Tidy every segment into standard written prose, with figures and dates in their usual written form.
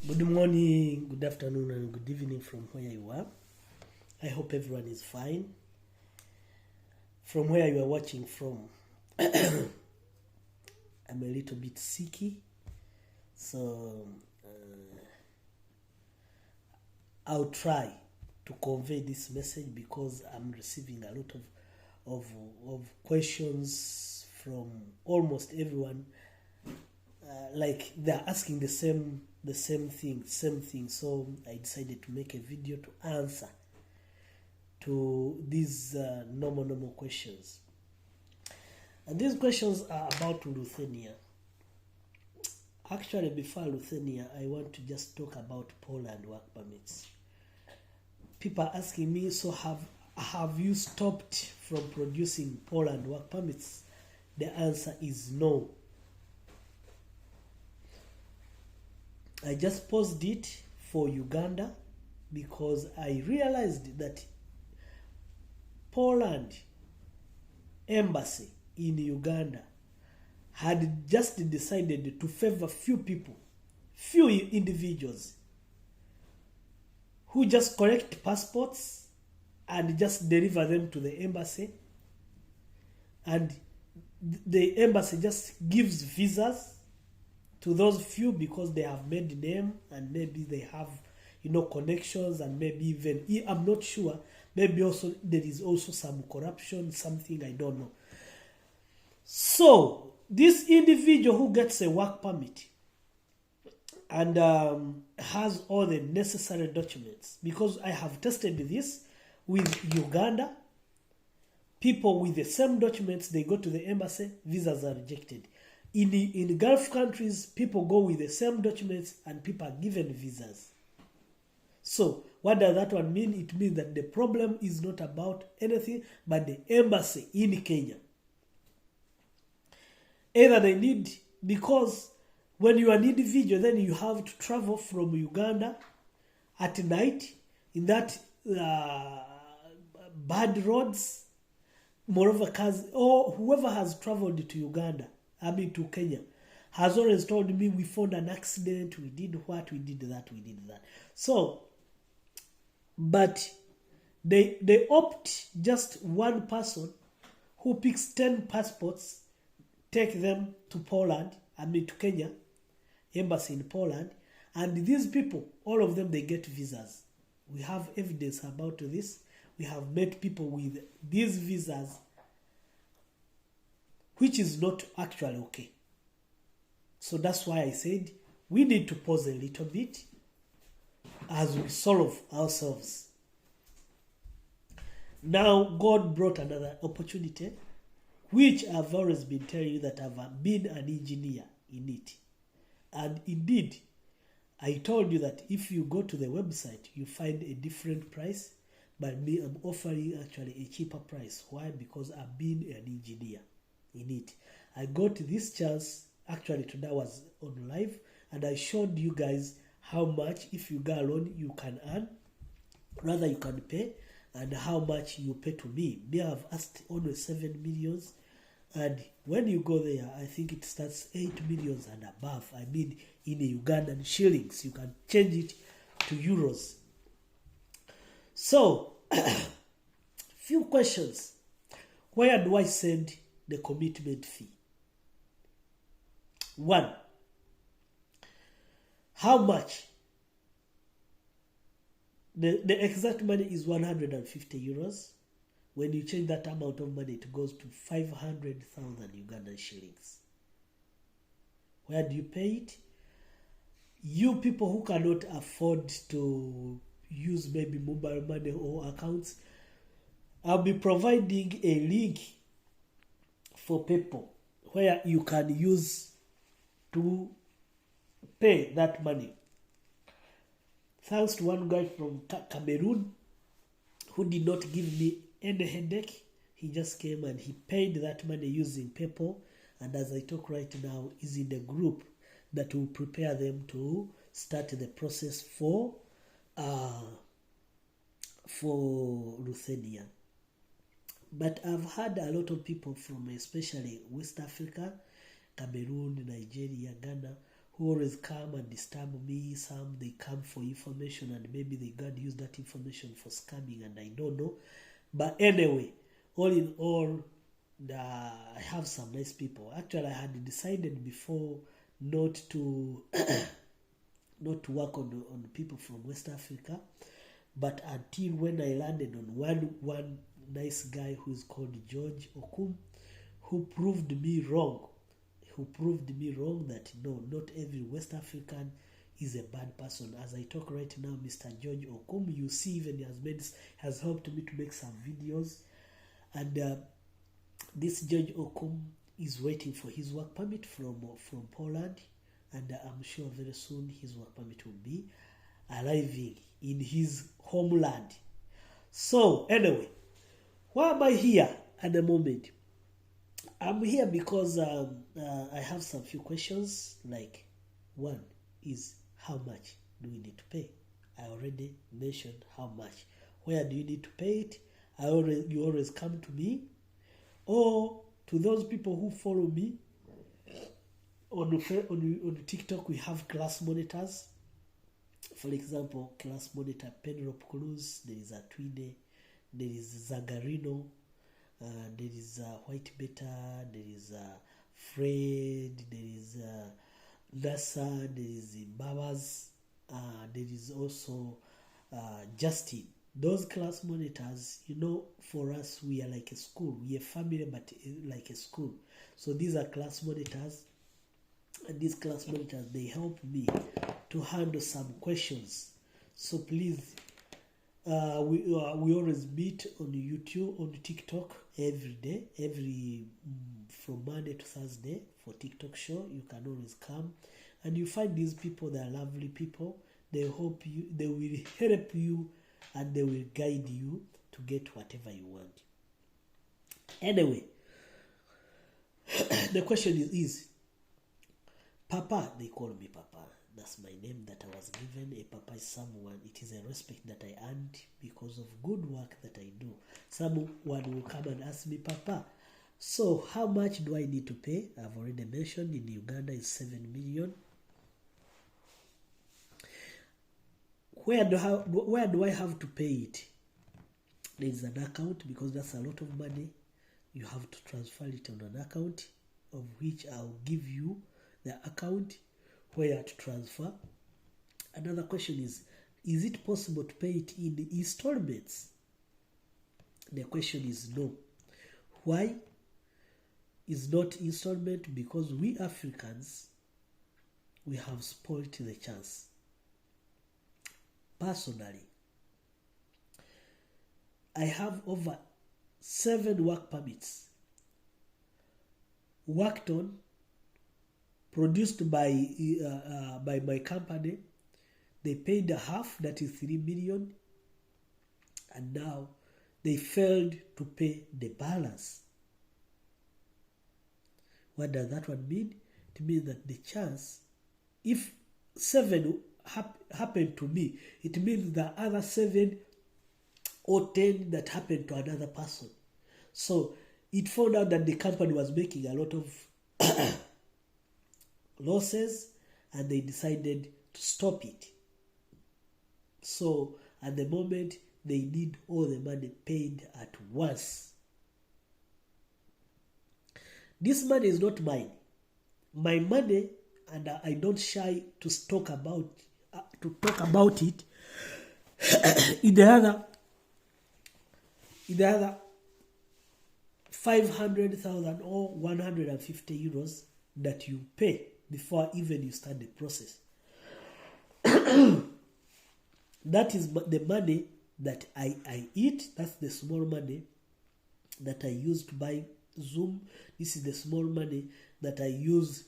Good morning, good afternoon, and good evening from where you are. I hope everyone is fine. From where you are watching from, I'm a little bit sicky, so I'll try to convey this message because I'm receiving a lot of questions from almost everyone. Like they're asking the same thing. So I decided to make a video to answer to these normal questions. And these questions are about Ruthenia. Actually, before Ruthenia, I want to just talk about Poland work permits. People are asking me, so have you stopped from producing Poland work permits? The answer is no. I just paused it for Uganda because I realized that Poland embassy in Uganda had just decided to favor few individuals who just collect passports and just deliver them to the embassy, and the embassy just gives visas to those few because they have made name and maybe they have connections, and maybe even, I'm not sure, maybe also there is also some corruption, something I don't know. So this individual who gets a work permit and has all the necessary documents, because I have tested this with Uganda, people with the same documents, they go to the embassy, visas are rejected. In Gulf countries, people go with the same documents and people are given visas. So what does that one mean? It means that the problem is not about anything but the embassy in Kenya. Either they need, because when you are an individual, then you have to travel from Uganda at night in that bad roads. Moreover, cars, or whoever has traveled to Uganda, to Kenya, has always told me, we found an accident, we did what, we did that. So, but they opt just one person who picks 10 passports, take them to Poland, to Kenya, embassy in Poland, and these people, all of them, they get visas. We have evidence about this. We have met people with these visas, which is not actually okay. So that's why I said we need to pause a little bit as we solve ourselves. Now, God brought another opportunity, which I've always been telling you that I've been an engineer in it. And indeed, I told you that if you go to the website, you find a different price, but me, I'm offering actually a cheaper price. Why? Because I've been an engineer in it. I got this chance, actually today I was on live, and I showed you guys how much, if you go alone, you can earn, rather you can pay, and how much you pay to me. Me, I've asked only 7 millions, and when you go there, I think it starts 8 millions and above. In Ugandan shillings. You can change it to euros. So, few questions. Where do I send the commitment fee? 1. How much? The exact money is 150 euros. When you change that amount of money, it goes to 500,000 Ugandan shillings. Where do you pay it? You people who cannot afford to use maybe mobile money or accounts, I'll be providing a link for people where you can use to pay that money. Thanks to one guy from Cameroon who did not give me any headache. He just came and he paid that money using PayPal, and as I talk right now, is in the group that will prepare them to start the process for Ruthenia. But I've had a lot of people from especially West Africa, Cameroon, Nigeria, Ghana, who always come and disturb me. Some they come for information and maybe they got use that information for scamming and I don't know. But anyway, all in all, I have some nice people. Actually, I had decided before not to not to work on people from West Africa, but until when I landed on one nice guy who is called George Okum, who proved me wrong. Who proved me wrong that no, not every West African is a bad person. As I talk right now, Mr. George Okum, you see, even has helped me to make some videos, and this George Okum is waiting for his work permit from Poland, and I'm sure very soon his work permit will be arriving in his homeland. So anyway, why am I here at the moment? I'm here because I have some few questions. Like, one is, how much do we need to pay? I already mentioned how much. Where do you need to pay it? You always come to me, or to those people who follow me on TikTok. We have class monitors. For example, class monitor Penrop Cruz. There is a Twine. There is Zagarino. There is White Beta, there is Fred, there is NASA, there is Babas, there is also Justin. Those class monitors, for us, we are like a school. We are family, but like a school. So these are class monitors, and these class monitors, they help me to handle some questions. So please, we always meet on YouTube, on TikTok every day, from Monday to Thursday for TikTok show. You can always come, and you find these people. They are lovely people. They will help you, and they will guide you to get whatever you want. Anyway, the question is Papa. They call me Papa. That's my name that I was given. A papa is someone. It is a respect that I earned because of good work that I do. Someone will come and ask me, Papa, so how much do I need to pay? I've already mentioned in Uganda is 7 million. Where do I have to pay it? There is an account, because that's a lot of money. You have to transfer it on an account, of which I'll give you the account where to transfer. Another question is it possible to pay it in installments? The question is no. Why is not installment? Because we Africans, we have spoiled the chance. Personally, I have over 7 work permits worked on, produced by my company. They paid the half, that is 3 million, and now they failed to pay the balance. What does that one mean? It means that the chance, if 7 happened to me, it means the other 7 or 10 that happened to another person. So it found out that the company was making a lot of losses, and they decided to stop it. So at the moment, they need all the money paid at once. This money is not mine. My money, and I don't shy to talk about it. in the other 500,000 or 150 euros that you pay before even you start the process. That is the money that I eat. That's the small money that I use to buy Zoom. This is the small money that I use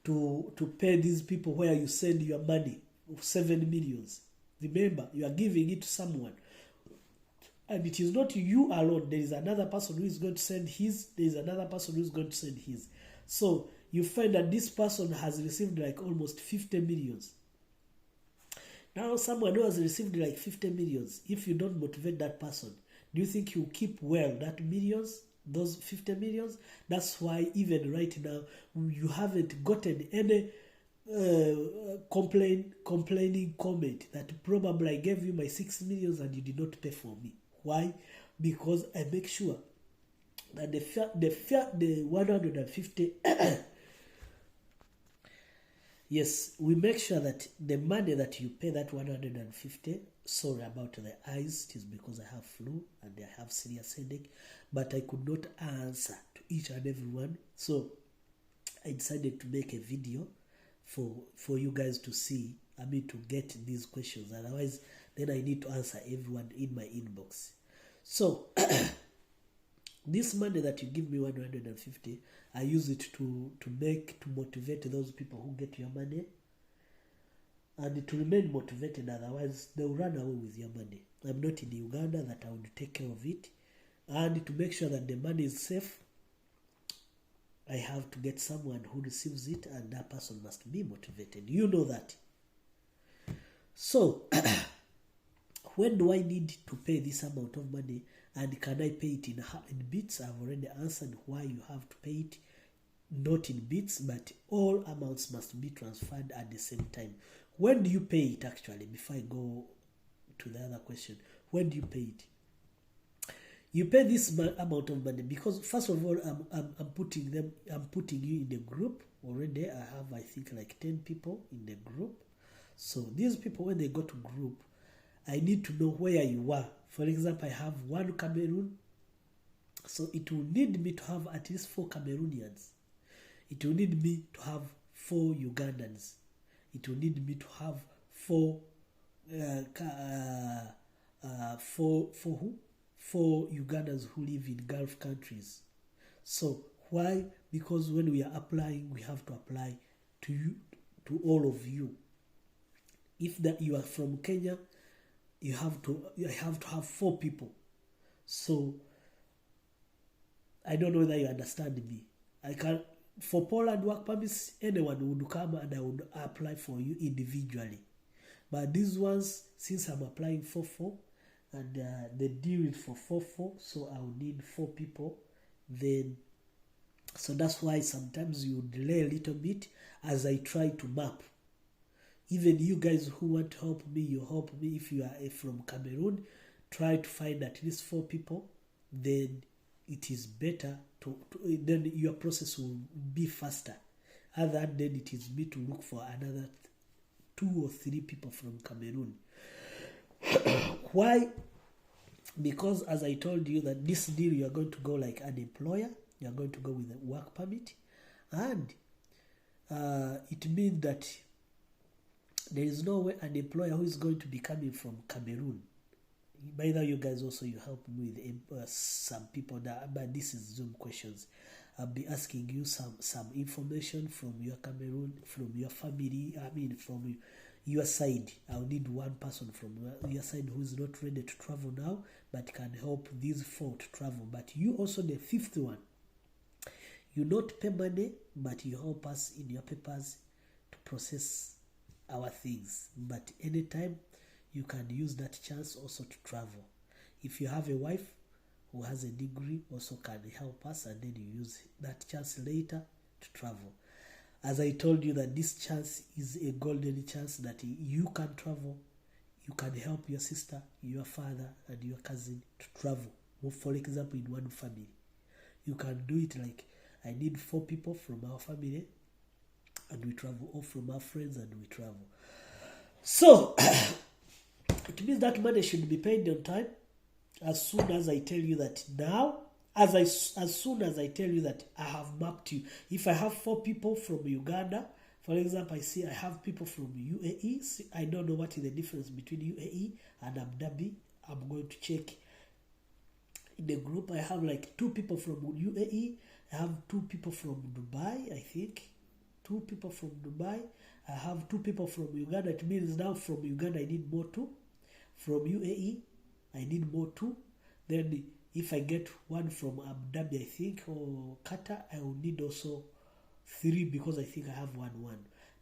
to pay these people where you send your money, 7 millions. Remember, you are giving it to someone. And it is not you alone. There is another person who is going to send his. There is another person who is going to send his. So you find that this person has received like almost 50 millions. Now someone who has received like 50 millions, if you don't motivate that person, do you think you keep well that millions, those 50 millions? That's why even right now, you haven't gotten any complaining comment that probably I gave you my 6 million and you did not pay for me. Why? Because I make sure that the 150 yes, we make sure that the money that you pay, that 150, sorry about the eyes, it is because I have flu and I have serious headache, but I could not answer to each and every one. So I decided to make a video for you guys to see, to get these questions. Otherwise, then I need to answer everyone in my inbox. So this money that you give me 150, I use it to motivate those people who get your money, and to remain motivated. Otherwise, they'll run away with your money. I'm not in Uganda that I would take care of it, and to make sure that the money is safe, I have to get someone who receives it, and that person must be motivated. You know that. So, when do I need to pay this amount of money, and can I pay it in bits? I've already answered why you have to pay it not in bits, but all amounts must be transferred at the same time. When do you pay it actually? Before I go to the other question, when do you pay it? You pay this amount of money because, first of all, I'm putting you in a group already. I have, I think, like 10 people in the group. So these people, when they go to group, I need to know where you are. For example, I have one Cameroon, so it will need me to have at least 4 Cameroonians. It will need me to have 4 Ugandans. It will need me to have 4 Ugandans who live in Gulf countries. So why? Because when we are applying, we have to apply to you, to all of you. If that you are from Kenya, I have to have 4 people. So I don't know whether you understand me. I can, for Poland work permits, anyone would come and I would apply for you individually. But these ones, since I'm applying for 4, and the deal is for 4, so I will need 4 people. Then, so that's why sometimes you delay a little bit as I try to map. Even you guys who want to help me, you help me. If you are from Cameroon, try to find at least 4 people. Then it is better then your process will be faster. Other than it is me to look for another 2 or 3 people from Cameroon. Why? Because as I told you that this deal, you are going to go like an employer. You are going to go with a work permit, and it means that there is no way an employer who is going to be coming from Cameroon. By the way, you guys also, you help me with some people that, but this is Zoom questions. I'll be asking you some information from your Cameroon, from your family, from your side. I'll need one person from your side who is not ready to travel now, but can help these 4 to travel. But you also, the 5th one, you not pay money, but you help us in your papers to process our things. But anytime you can use that chance also to travel. If you have a wife who has a degree, also can help us, and then you use that chance later to travel. As I told you that this chance is a golden chance that you can travel, you can help your sister, your father, and your cousin to travel. For example, in one family, you can do it like, I need 4 people from our family, and we travel, or from our friends, and we travel. So it means that money should be paid on time. As soon as I tell you that now, as soon as I tell you that I have mapped you. If I have 4 people from Uganda, for example, I see I have people from UAE. I don't know what is the difference between UAE and Abu Dhabi. I'm going to check. In the group, I have like 2 people from UAE. I have 2 people from Dubai, I think. 2 people from Dubai. I have 2 people from Uganda. It means now from Uganda I need more 2. From UAE, I need more 2. Then if I get one from Abu Dhabi, I think, or Qatar, I will need also 3 because I think I have 1.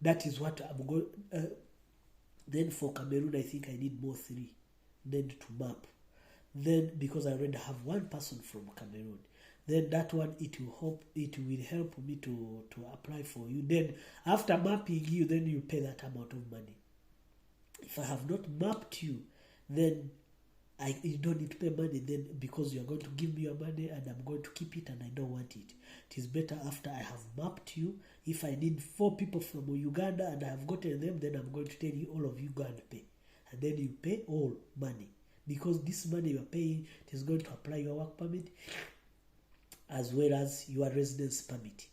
That is what I'm going. Then for Cameroon, I think I need more 3. Then to map. Then because I already have 1 person from Cameroon. then that one it will help me to apply for you. Then after mapping you, then you pay that amount of money. If I have not mapped you, then you don't need to pay money then, because you are going to give me your money and I'm going to keep it and I don't want it. It is better after I have mapped you. If I need 4 people from Uganda and I have gotten them, then I'm going to tell you all of you go and pay. And then you pay all money. Because this money you are paying, it is going to apply your work permit as well as your residence permit.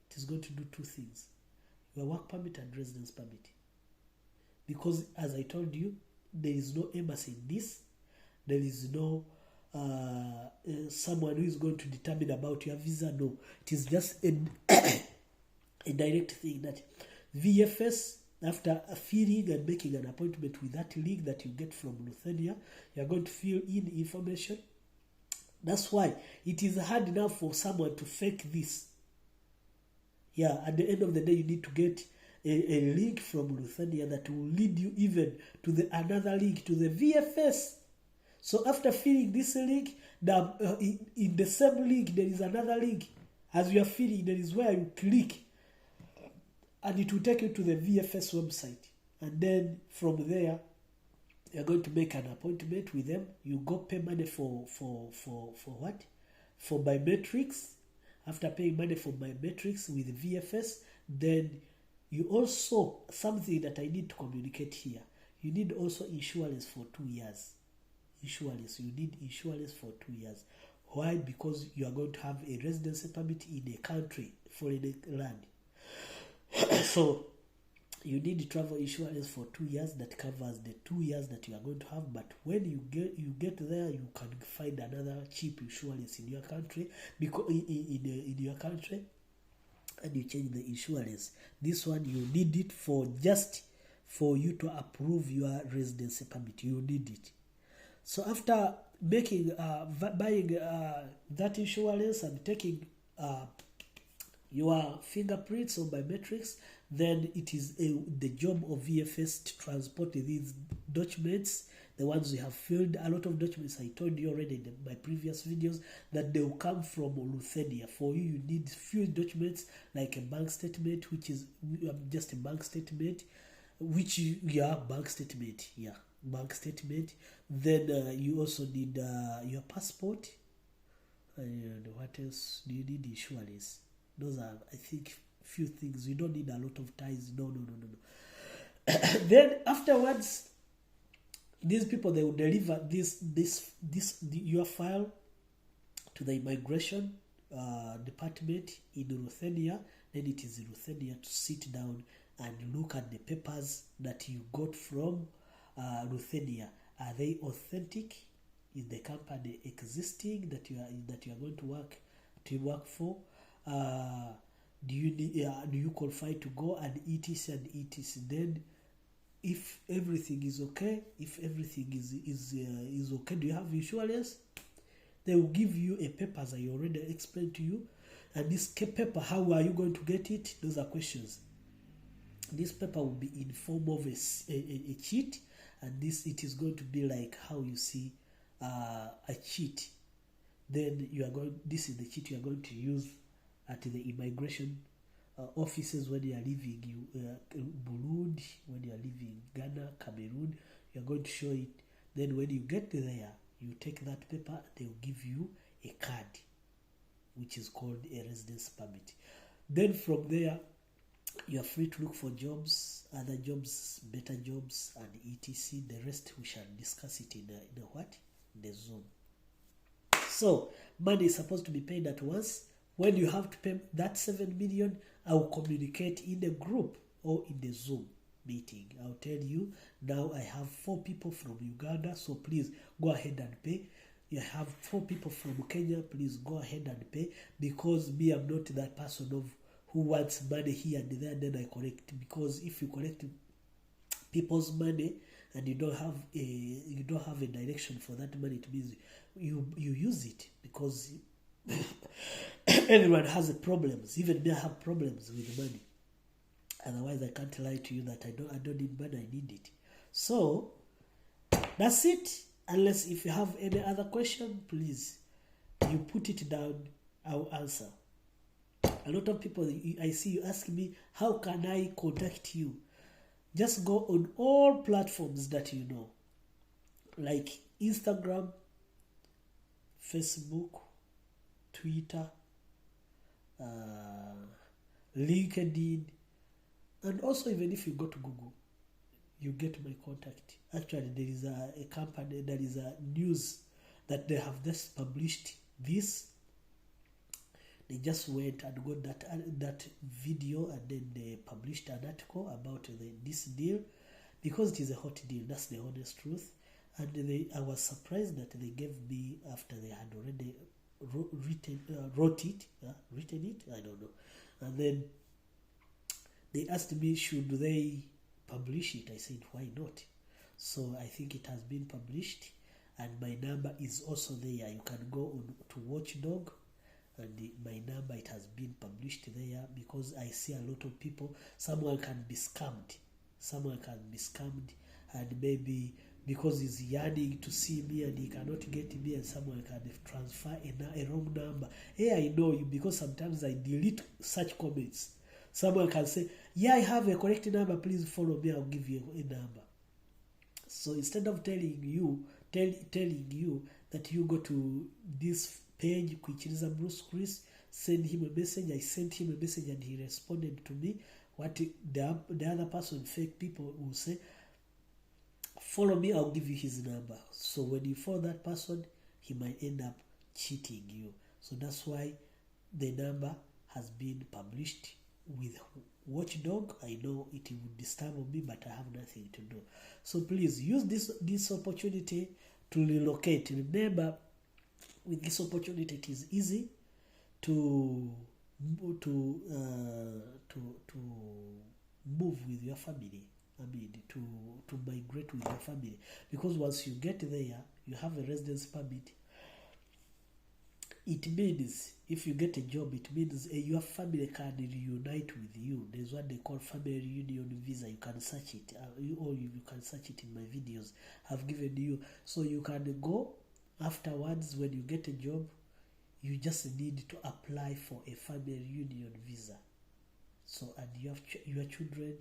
It is going to do 2 things. Your work permit and residence permit. Because as I told you, there is no embassy in this. There is no someone who is going to determine about your visa. No, it is just a direct thing that VFS, after filling and making an appointment with that link that you get from Ruthenia, you are going to fill in information. That's why it is hard enough for someone to fake this. Yeah, at the end of the day, you need to get a link from Ruthenia that will lead you even to another link to the VFS. So after filling this link, in the same link there is another link. As you are filling, there is where you click, and it will take you to the VFS website. And then from there, you are going to make an appointment with them. You go pay money for what? For biometrics. After paying money for biometrics with VFS, then you also, something that I need to communicate here, you need also insurance for 2 years. Insurance, you need insurance for 2 years. Why? Because you are going to have a residency permit in a country, foreign land. So you need travel insurance for 2 years that covers the 2 years that you are going to have. But when you get there, you can find another cheap insurance in your country, because in your country, and you change the insurance. This one you need it for you to approve your residency permit. You need it. So after buying that insurance and taking your fingerprints or biometrics, then it is the job of VFS to transport these documents, the ones we have filled. A lot of documents, I told you already in my previous videos, that they will come from Ruthenia. For you need few documents like a bank statement, which is just a bank statement, bank statement. Then you also need your passport. And what else do you need? Insurance. Those are, I think, few things. You don't need a lot of ties. No. Then afterwards, these people, they will deliver your file to the immigration department in Ruthenia. Then it is in Ruthenia to sit down and look at the papers that you got from Ruthenia. Are they authentic? Is the company existing that you are going to work for? Do you qualify to go, and etc and etc? Then if everything is okay, is okay, do you have insurance? They will give you a paper, as I already explained to you. And this paper, how are you going to get it? Those are questions. This paper will be in form of a cheat, and it is going to be like how you see a cheat. Then this is the cheat you are going to use at the immigration offices when you are leaving Burundi, when you are leaving Ghana, Cameroon. You are going to show it. Then when you get there, you take that paper, they will give you a card, which is called a residence permit. Then from there, you are free to look for jobs, other jobs, better jobs, and etc. The rest we shall discuss it in the Zoom. So money is supposed to be paid at once. When you have to pay that 7 million, I will communicate in the group or in the Zoom meeting. I'll tell you, now I have 4 people from Uganda, so please go ahead and pay. You have 4 people from Kenya, please go ahead and pay, because me, I'm not that person who wants money here and there, then I collect. Because if you collect people's money and you don't have a direction for that money, it means you use it, because everyone has problems. Even me, I have problems with money. Otherwise, I can't lie to you that I don't need money, I need it. So that's it. Unless if you have any other question, please you put it down, I'll answer. A lot of people, I see you ask me, how can I contact you? Just go on all platforms that you know, like Instagram, Facebook, Twitter, LinkedIn, and also even if you go to Google, you get my contact. Actually, there is a company, there is a news that they have just published this. They just went and got that video, and then they published an article about this deal, because it is a hot deal. That's the honest truth. And I was surprised that they gave me, after they had already written it, I don't know. And then they asked me, should they publish it? I said, why not? So I think it has been published, and my number is also there. You can go on to Watchdog, and my number, it has been published there, because I see a lot of people, someone can be scammed, and maybe because he's yearning to see me and he cannot get me, and someone can transfer a wrong number. Hey, I know you, because sometimes I delete such comments. Someone can say, yeah, I have a correct number, please follow me, I'll give you a number. So instead of telling you that you go to this page, which is a Bruce Chris, send him a message. I sent him a message and he responded to me. What the other person, fake people, will say, follow me, I'll give you his number. So when you follow that person, he might end up cheating you. So that's why the number has been published with Watchdog. I know it would disturb me, but I have nothing to do. So please use this opportunity to relocate. Remember, with this opportunity, it is easy to move with your family. To migrate with your family, because once you get there, you have a residence permit. It means if you get a job, it means your family can reunite with you. There's what they call family reunion visa. You can search it, or you can search it in my videos I've given you. So you can go afterwards. When you get a job, you just need to apply for a family reunion visa. So, and you have your children,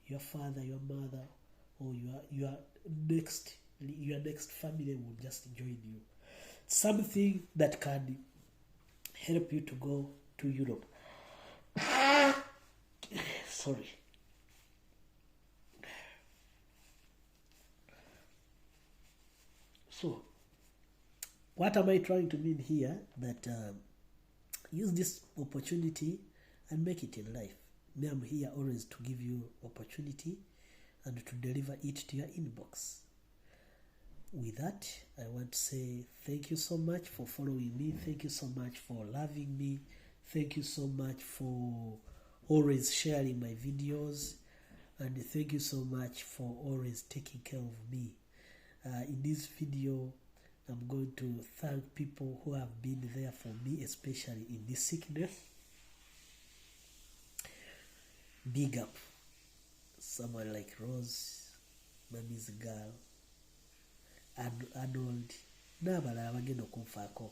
your father, your mother, or your next family will just join you. Something that can help you to go to Europe. Sorry. So, what am I trying to mean here? That use this opportunity and make it in life. Me, I'm here always to give you opportunity and to deliver it to your inbox. With that, I want to say thank you so much for following me. Thank you so much for loving me. Thank you so much for always sharing my videos. And thank you so much for always taking care of me. In this video, I'm going to thank people who have been there for me, especially in this sickness. Big up. Someone like Rose, Mommy's girl, Arnold, n'abalala bagenda okunfaako,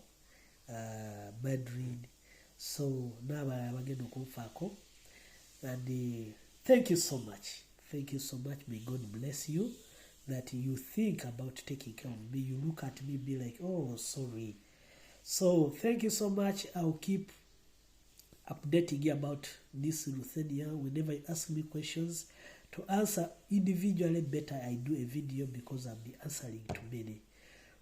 Madrid. So n'abalala bagenda okunfaako. And thank you so much. Thank you so much. May God bless you. That you think about taking care of me. You look at me, be like, oh, sorry. So thank you so much. I'll keep updating you about this Ruthenia whenever you ask me questions. To answer individually better, I do a video because I'll be answering to many.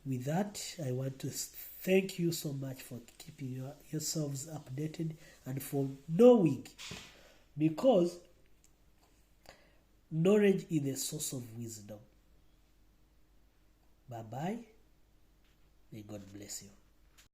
With that, I want to thank you so much for keeping yourselves updated and for knowing, because knowledge is the source of wisdom. Bye-bye. May God bless you.